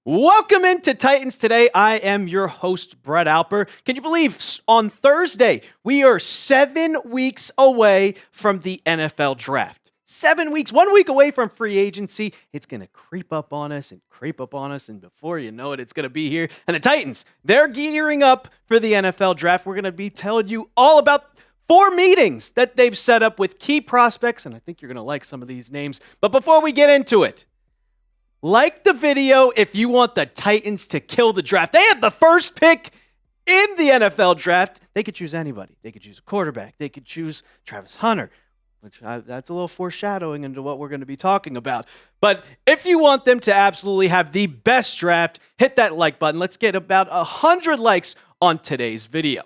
Welcome into Titans Today. I am your host, Brett Alper. Can you believe on Thursday, we are 7 weeks away from the NFL draft? 7 weeks, 1 week away from free agency. It's going to creep up on us, and before you know it, it's going to be here. And the Titans, they're gearing up for the NFL draft. We're going to be telling you all about 4 meetings that they've set up with key prospects, and I think you're going to like some of these names. But before we get into it, like the video if you want the Titans to kill the draft. They have the first pick in the NFL draft. They could choose anybody. They could choose a quarterback. They could choose Travis Hunter, that's a little foreshadowing into what we're going to be talking about. But if you want them to absolutely have the best draft, hit that like button. Let's get about 100 likes on today's video.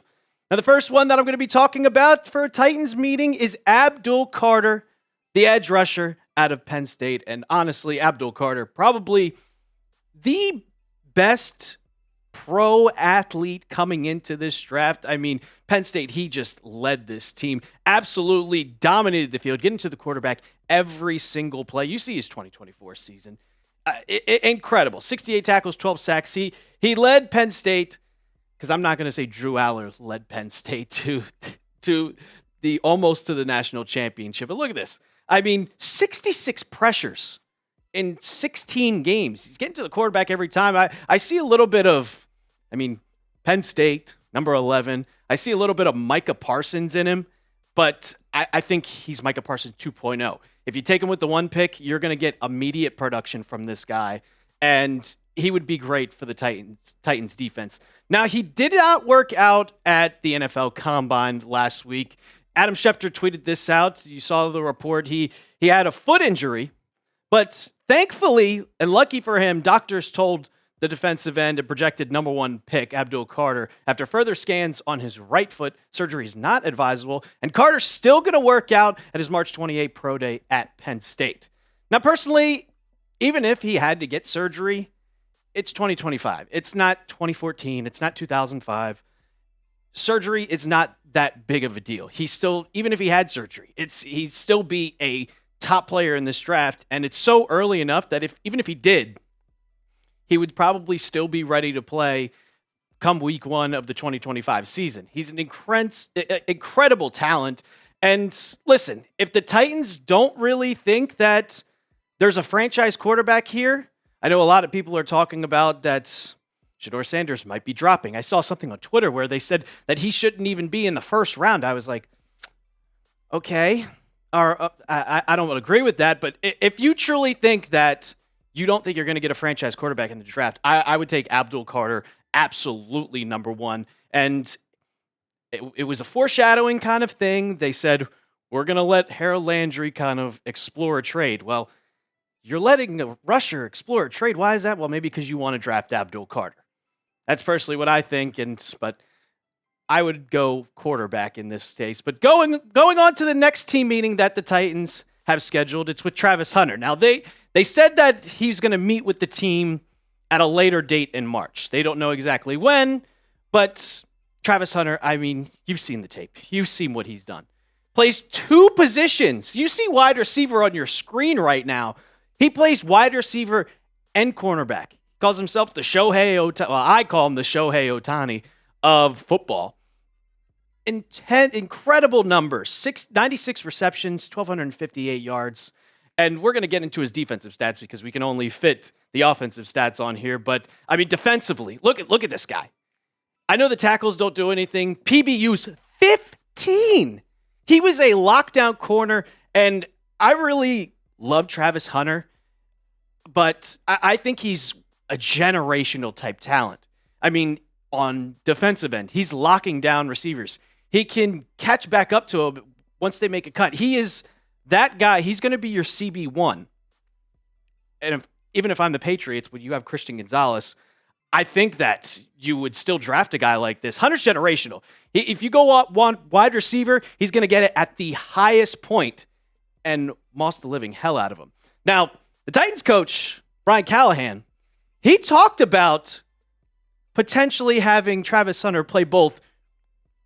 Now, the first one that I'm going to be talking about for a Titans meeting is Abdul Carter, the edge rusher out of Penn State. And honestly, Abdul Carter, probably the best pro athlete coming into this draft. I mean, Penn State, he just led this team, absolutely dominated the field, getting to the quarterback every single play. You see his 2024 season. Incredible. 68 tackles, 12 sacks. He led Penn State, because I'm not going to say Drew Aller led Penn State to almost to the national championship. But look at this. I mean, 66 pressures in 16 games. He's getting to the quarterback every time. I see a little bit of, Penn State, number 11. I see a little bit of Micah Parsons in him, but I think he's Micah Parsons 2.0. If you take him with the 1 pick, you're going to get immediate production from this guy, and he would be great for the Titans defense. Now, he did not work out at the NFL Combine last week. Adam Schefter tweeted this out. You saw the report. He had a foot injury, but thankfully, and lucky for him, doctors told the defensive end and projected number 1 pick, Abdul Carter, after further scans on his right foot, surgery is not advisable, and Carter's still going to work out at his March 28 pro day at Penn State. Now, personally, even if he had to get surgery, it's 2025. It's not 2014. It's not 2005. Surgery is not that big of a deal. He's still, even if he had surgery, he'd still be a top player in this draft, and it's so early enough that even if he did, he would probably still be ready to play come week 1 of the 2025 season. He's an incredible talent, and listen, if the Titans don't really think that there's a franchise quarterback here, I know a lot of people are talking about that Shedeur Sanders might be dropping. I saw something on Twitter where they said that he shouldn't even be in the first round. I was like, okay, I don't agree with that. But if you truly think that you don't think you're going to get a franchise quarterback in the draft, I would take Abdul Carter absolutely number 1. And it was a foreshadowing kind of thing. They said, we're going to let Harold Landry kind of explore a trade. Well, you're letting a rusher explore a trade. Why is that? Well, maybe because you want to draft Abdul Carter. That's personally what I think, but I would go quarterback in this case. But going on to the next team meeting that the Titans have scheduled, it's with Travis Hunter. Now, they said that he's going to meet with the team at a later date in March. They don't know exactly when, but Travis Hunter, you've seen the tape. You've seen what he's done. Plays 2 positions. You see wide receiver on your screen right now. He plays wide receiver and cornerback. Calls himself the Shohei Ohtani. Well, I call him the Shohei Ohtani of football. Incredible numbers. 96 receptions, 1,258 yards. And we're going to get into his defensive stats because we can only fit the offensive stats on here. But, defensively, look at this guy. I know the tackles don't do anything. PBU's 15. He was a lockdown corner, and I really love Travis Hunter, but I think he's a generational type talent. On defensive end, he's locking down receivers. He can catch back up to them once they make a cut. He is that guy. He's going to be your CB1. And even if I'm the Patriots, when you have Christian Gonzalez, I think that you would still draft a guy like this. Hunter's generational. If you go up one wide receiver, he's going to get it at the highest point and moss the living hell out of him. Now, the Titans coach, Brian Callahan, he talked about potentially having Travis Hunter play both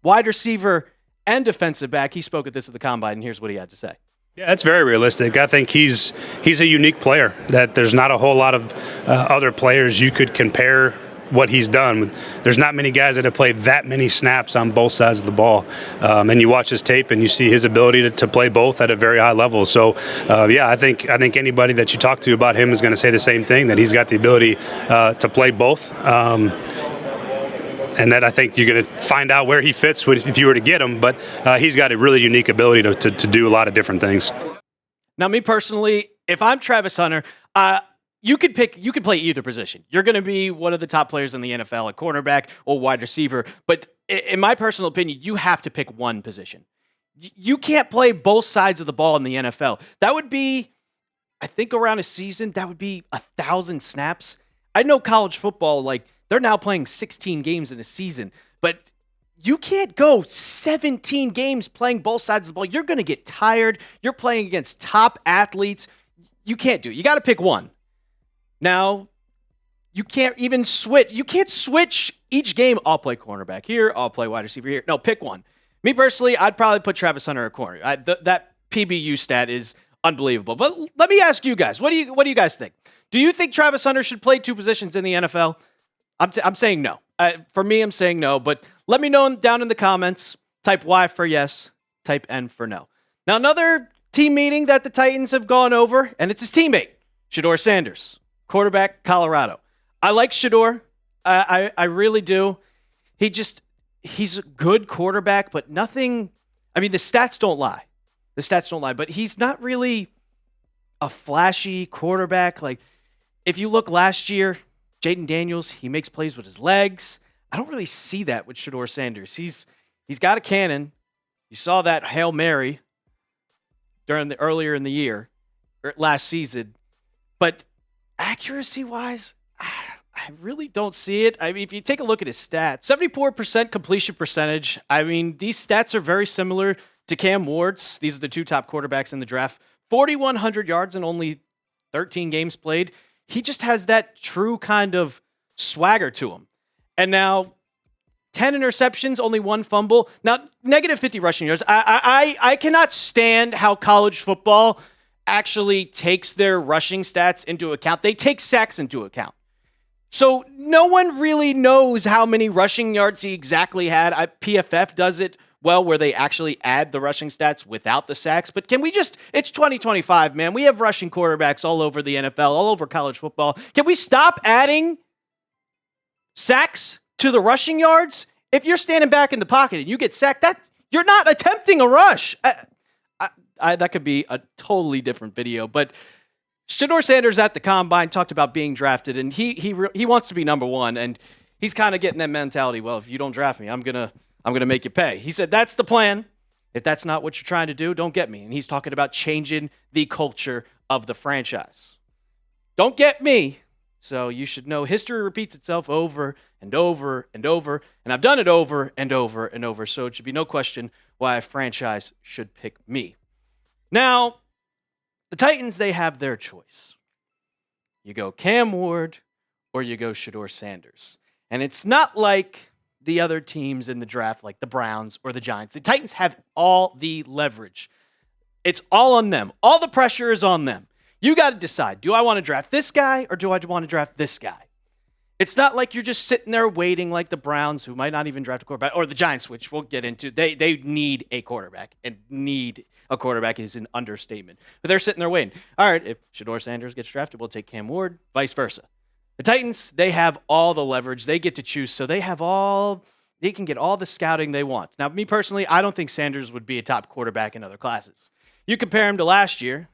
wide receiver and defensive back. He spoke at this at the Combine, and here's what he had to say. Yeah, that's very realistic. I think he's a unique player that there's not a whole lot of other players you could compare what he's done. There's not many guys that have played that many snaps on both sides of the ball. And you watch his tape and you see his ability to play both at a very high level. So, yeah, I think anybody that you talk to about him is going to say the same thing, that he's got the ability to play both. And that I think you're going to find out where he fits if you were to get him. But he's got a really unique ability to do a lot of different things. Now, me personally, if I'm Travis Hunter, you could play either position. You're going to be one of the top players in the NFL, a cornerback or wide receiver. But in my personal opinion, you have to pick one position. You can't play both sides of the ball in the NFL. That would be, I think around a season, that would be 1,000 snaps. I know college football, like, they're now playing 16 games in a season, but you can't go 17 games playing both sides of the ball. You're going to get tired. You're playing against top athletes. You can't do it. You got to pick one. Now, you can't even switch. You can't switch each game. I'll play cornerback here. I'll play wide receiver here. No, pick one. Me personally, I'd probably put Travis Hunter at corner. That PBU stat is unbelievable. But let me ask you guys, what do you guys think? Do you think Travis Hunter should play two positions in the NFL? I'm saying no. For me, I'm saying no, but let me know down in the comments. Type Y for yes, type N for no. Now, another team meeting that the Titans have gone over, and it's his teammate, Shedeur Sanders, quarterback, Colorado. I like Shedeur. I really do. He's a good quarterback, but nothing. I mean, the stats don't lie. But he's not really a flashy quarterback. Like, if you look last year, Jaden Daniels, he makes plays with his legs. I don't really see that with Shedeur Sanders. He's got a cannon. You saw that Hail Mary earlier in the year, or last season. But accuracy-wise, I really don't see it. I mean, if you take a look at his stats, 74% completion percentage. I mean, these stats are very similar to Cam Ward's. These are the two top quarterbacks in the draft. 4,100 yards in only 13 games played. He just has that true kind of swagger to him. And now, 10 interceptions, only one fumble. Now, negative 50 rushing yards. I cannot stand how college football actually takes their rushing stats into account. They take sacks into account. So no one really knows how many rushing yards he exactly had. PFF does it well, where they actually add the rushing stats without the sacks. But can we just, it's 2025, man. We have rushing quarterbacks all over the NFL, all over college football. Can we stop adding sacks to the rushing yards? If you're standing back in the pocket and you get sacked, that you're not attempting a rush. That could be a totally different video. But Shedeur Sanders at the Combine talked about being drafted, and he wants to be number one, and he's kind of getting that mentality, well, if you don't draft me, I'm gonna make you pay. He said, that's the plan. If that's not what you're trying to do, don't get me. And he's talking about changing the culture of the franchise. Don't get me. So you should know history repeats itself over and over and over. And I've done it over and over and over. So it should be no question why a franchise should pick me. Now, the Titans, they have their choice. You go Cam Ward or you go Shedeur Sanders. And it's not like the other teams in the draft, like the Browns or the Giants. The Titans have all the leverage. It's all on them. All the pressure is on them. You got to decide, do I want to draft this guy or do I want to draft this guy? It's not like you're just sitting there waiting like the Browns, who might not even draft a quarterback, or the Giants, which we'll get into. They need a quarterback, and need a quarterback is an understatement. But they're sitting there waiting. All right, if Shedeur Sanders gets drafted, we'll take Cam Ward, vice versa. The Titans, they have all the leverage. They get to choose, so they can get all the scouting they want. Now, me personally, I don't think Sanders would be a top quarterback in other classes. You compare him to last year,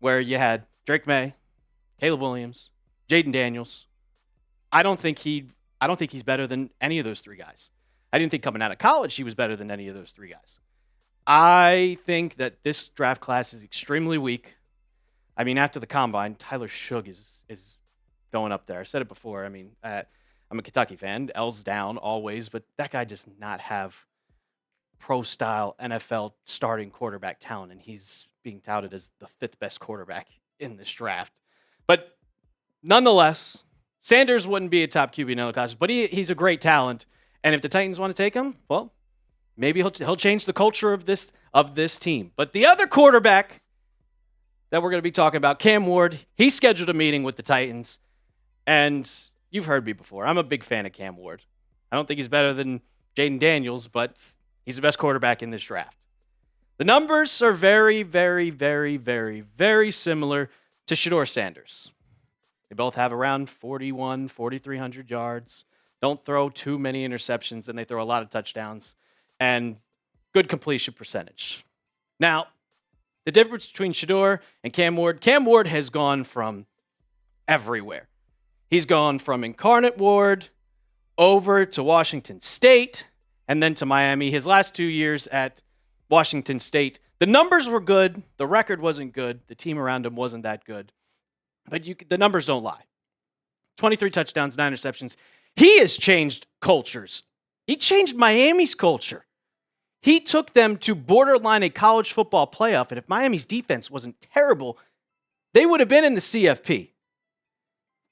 where you had Drake May, Caleb Williams, Jaden Daniels. I don't think he's better than any of those three guys. I didn't think coming out of college he was better than any of those three guys. I think that this draft class is extremely weak. I mean, after the Combine, Tyler Shugg is going up there. I said it before. I mean, I'm a Kentucky fan. L's down always, but that guy does not have pro-style NFL starting quarterback talent, and he's being touted as the fifth best quarterback in this draft. But nonetheless, Sanders wouldn't be a top QB in other classes, but he's a great talent. And if the Titans want to take him, well, Maybe he'll change the culture of this team. But the other quarterback that we're going to be talking about, Cam Ward, he scheduled a meeting with the Titans. And you've heard me before. I'm a big fan of Cam Ward. I don't think he's better than Jaden Daniels, but he's the best quarterback in this draft. The numbers are very, very, very, very, very similar to Shedeur Sanders. They both have around 4,300 yards. Don't throw too many interceptions, and they throw a lot of touchdowns. And good completion percentage. Now, the difference between Shedeur and Cam Ward has gone from everywhere. He's gone from Incarnate Ward over to Washington State and then to Miami. His last 2 years at Washington State, the numbers were good. The record wasn't good. The team around him wasn't that good. But the numbers don't lie. 23 touchdowns, 9 interceptions. He has changed cultures. He changed Miami's culture. He took them to borderline a college football playoff, and if Miami's defense wasn't terrible, they would have been in the CFP.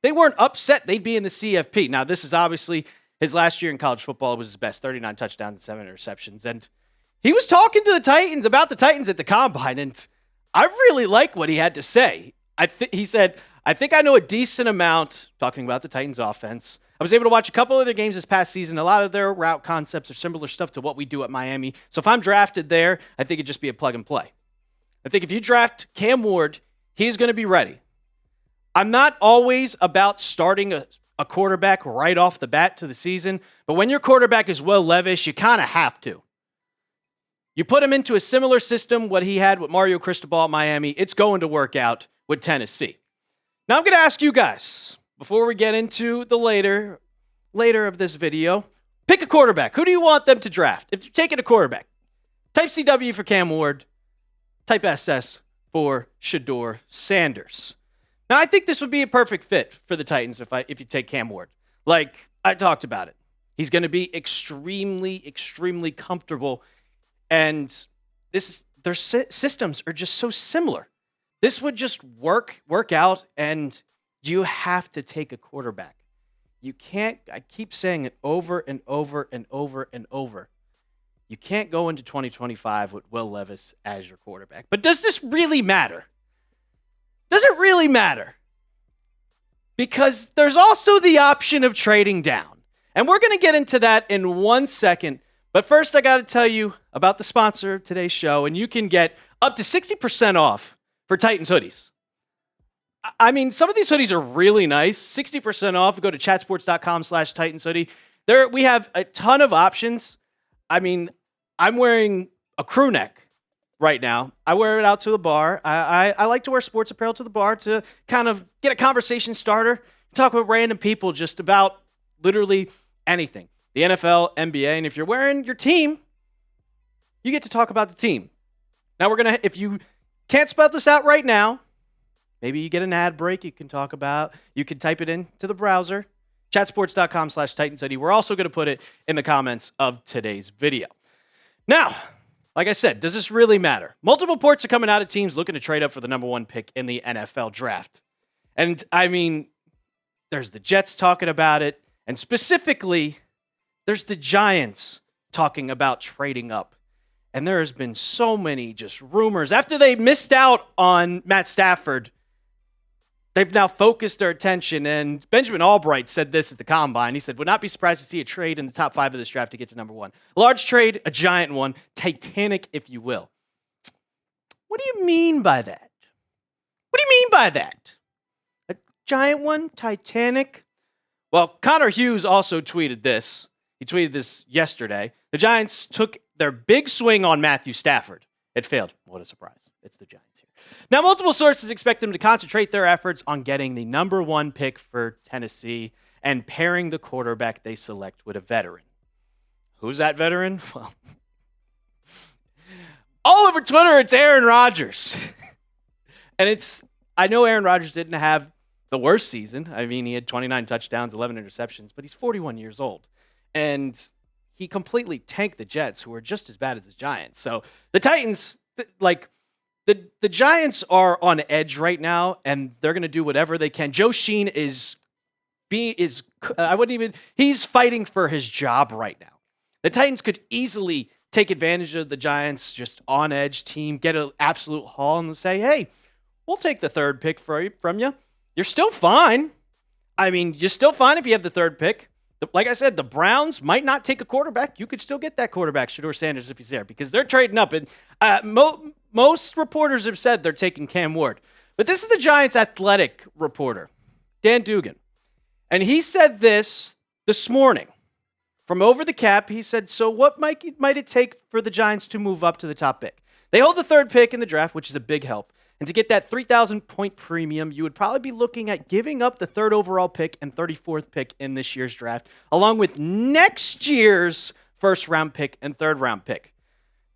They weren't upset they'd be in the CFP. Now, this is obviously his last year in college football. It was his best, 39 touchdowns and 7 interceptions. And he was talking to the Titans about the Titans at the Combine, and I really like what he had to say. He said, I think I know a decent amount, talking about the Titans offense. I was able to watch a couple of their games this past season. A lot of their route concepts are similar stuff to what we do at Miami. So if I'm drafted there, I think it'd just be a plug and play. I think if you draft Cam Ward, he's going to be ready. I'm not always about starting a quarterback right off the bat to the season, but when your quarterback is Will Levis, you kind of have to. You put him into a similar system, what he had with Mario Cristobal at Miami, it's going to work out with Tennessee. Now I'm going to ask you guys, before we get into the later of this video, pick a quarterback. Who do you want them to draft? If you're taking a quarterback, type CW for Cam Ward, type SS for Shedeur Sanders. Now, I think this would be a perfect fit for the Titans if you take Cam Ward. Like I talked about it. He's going to be extremely, extremely comfortable, and their systems are just so similar. This would just work out, and you have to take a quarterback. You can't, I keep saying it over and over and over and over. You can't go into 2025 with Will Levis as your quarterback. But does this really matter? Does it really matter? Because there's also the option of trading down. And we're going to get into that in 1 second. But first, I got to tell you about the sponsor of today's show. And you can get up to 60% off for Titans hoodies. I mean, some of these hoodies are really nice. 60% off. Go to chatsports.com/Titans hoodie. There, we have a ton of options. I mean, I'm wearing a crew neck right now. I wear it out to the bar. I like to wear sports apparel to the bar to kind of get a conversation starter, talk with random people just about literally anything. The NFL, NBA, and if you're wearing your team, you get to talk about the team. Now if you can't spell this out right now, maybe you get an ad break you can type it into the browser, chatsports.com/Titans hoodie. We're also going to put it in the comments of today's video. Now, like I said, does this really matter? Multiple reports are coming out of teams looking to trade up for the number 1 pick in the NFL draft. And I mean, there's the Jets talking about it, and specifically, there's the Giants talking about trading up. And there has been so many just rumors. After they missed out on Matt Stafford, they've now focused their attention, and Benjamin Albright said this at the Combine. He said, would not be surprised to see a trade in the top 5 of this draft to get to number 1. Large trade, a giant one, titanic, if you will. What do you mean by that? What do you mean by that? A giant one, titanic? Well, Connor Hughes also tweeted this. He tweeted this yesterday. The Giants took their big swing on Matthew Stafford. It failed. What a surprise. It's the Giants here. Now, multiple sources expect them to concentrate their efforts on getting the number 1 pick for Tennessee and pairing the quarterback they select with a veteran. Who's that veteran? Well, all over Twitter, it's Aaron Rodgers. And I know Aaron Rodgers didn't have the worst season. I mean, he had 29 touchdowns, 11 interceptions, but he's 41 years old. And he completely tanked the Jets, who are just as bad as the Giants. So the Titans, the Giants are on edge right now, and they're going to do whatever they can. Joe Sheen he's fighting for his job right now. The Titans could easily take advantage of the Giants' just on-edge team, get an absolute haul, and say, hey, we'll take the third pick from you. You're still fine. I mean, you're still fine if you have the third pick. Like I said, the Browns might not take a quarterback. You could still get that quarterback, Shedeur Sanders, if he's there, because they're trading up. And most reporters have said they're taking Cam Ward. But this is the Giants' athletic reporter, Dan Dugan. And he said this morning. From Over the Cap, he said, so what might it take for the Giants to move up to the top pick? They hold the third pick in the draft, which is a big help. And to get that 3,000 point premium, you would probably be looking at giving up the third overall pick and 34th pick in this year's draft, along with next year's first round pick and third round pick.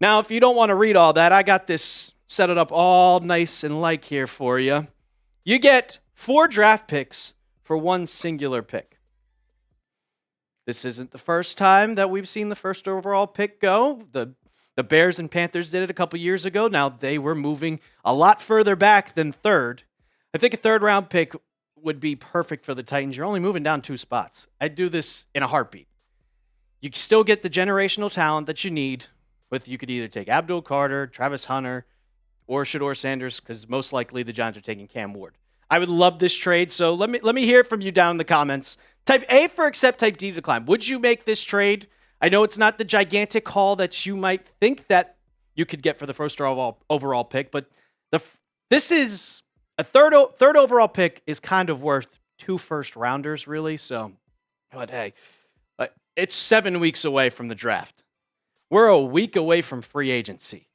Now, if you don't want to read all that, I got this set it up all nice and like here for you. You get 4 draft picks for 1 singular pick. This isn't the first time that we've seen the first overall pick go. The Bears and Panthers did it a couple years ago. Now they were moving a lot further back than third. I think a third round pick would be perfect for the Titans. You're only moving down 2 spots. I'd do this in a heartbeat. You still get the generational talent that you need. You could either take Abdul, Travis Hunter, or Shedeur Sanders, because most likely the Giants are taking Cam Ward. I would love this trade, so let me hear it from you down in the comments. Type A for accept, type D to decline. Would you make this trade? I know it's not the gigantic haul that you might think that you could get for the first overall pick, but this is a third overall pick is kind of worth 2 first rounders, really. So, but hey, it's 7 weeks away from the draft. We're a week away from free agency.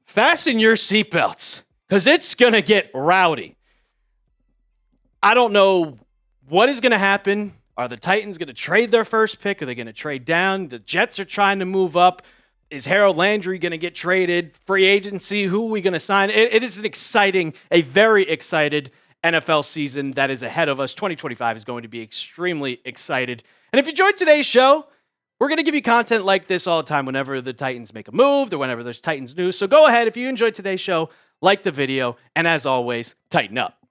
Fasten your seatbelts, because it's gonna get rowdy. I don't know what is gonna happen. Are the Titans going to trade their first pick? Are they going to trade down? The Jets are trying to move up. Is Harold Landry going to get traded? Free agency, who are we going to sign? It is a very excited NFL season that is ahead of us. 2025 is going to be extremely excited. And if you enjoyed today's show, we're going to give you content like this all the time whenever the Titans make a move or whenever there's Titans news. So go ahead, if you enjoyed today's show, like the video, and as always, tighten up.